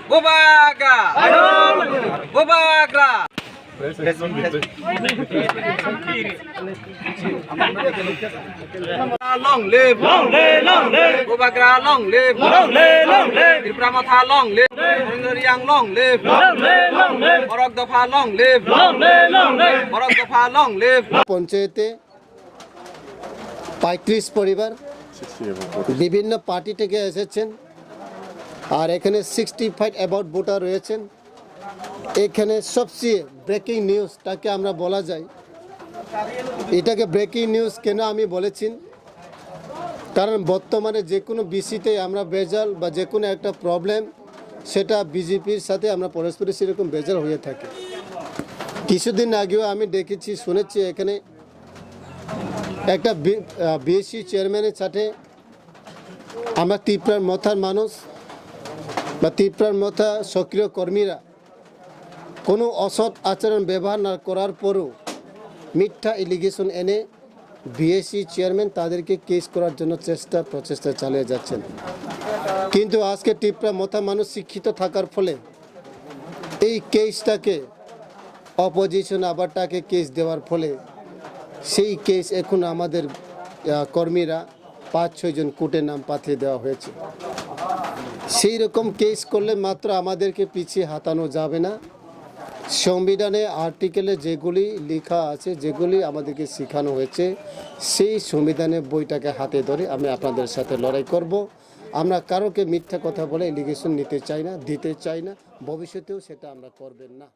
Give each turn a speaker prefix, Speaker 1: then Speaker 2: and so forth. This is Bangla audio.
Speaker 1: Bubaga! Bubagra! Long live!
Speaker 2: Long live, long live,
Speaker 1: Bubagra long live!
Speaker 2: long live, long live,
Speaker 1: Tripramatha long live! Yang long live!
Speaker 2: long live, long live,
Speaker 1: Morok Dapha long live!
Speaker 2: long live, long live.
Speaker 1: Morok Dapha long live!
Speaker 3: পঞ্চায়েতে 35 পরিবার বিভিন্ন পার্টি থেকে এসেছেন আর এখানে 65 অ্যাবাউট ভোটার রয়েছেন। এখানে সবচেয়ে ব্রেকিং নিউজটাকে আমরা বলা যায়, এটাকে ব্রেকিং নিউজ কেন আমি বলেছি, কারণ বর্তমানে যে কোনো বিসিতে আমরা বেজাল বা যে কোনো একটা প্রবলেম সেটা বিজেপির সাথে আমরা পরস্পর সেরকম বেজাল হয়ে থাকি। কিছুদিন আগেও আমি দেখেছি শুনেছি এখানে একটা বিএসসি চেয়ারম্যানের সাথে আমরা ত্রিপুরার মথার মানুষ বা ত্রিপুরার মথা সক্রিয় কর্মীরা কোনো অসৎ আচরণ ব্যবহার না করার পরও মিথ্যা এলিগেশন এনে বিএসসি চেয়ারম্যান তাদেরকে কেস করার জন্য প্রচেষ্টা চালিয়ে যাচ্ছেন। কিন্তু আজকে ত্রিপুরা মথা মানুষ শিক্ষিত থাকার ফলে এই কেসটাকে অপোজিশন আবার তাকে কেস দেওয়ার ফলে সেই কেস এখন আমাদের কর্মীরা 5-6 জন কোর্টে নাম পাঠিয়ে দেওয়া হয়েছে। সেই রকম কেস করলে মাত্র আমাদেরকে পিছিয়ে হাতানো যাবে না। সংবিধানে আর্টিকেলে যেগুলি লেখা আছে, যেগুলি আমাদেরকে শেখানো হয়েছে, সেই সংবিধানের বইটাকে হাতে ধরে আমি আপনাদের সাথে লড়াই করব। আমরা কারোকে মিথ্যা কথা বলে এলিগেশন নিতে চাই না, দিতে চাই না, ভবিষ্যতেও সেটা আমরা করবেন না।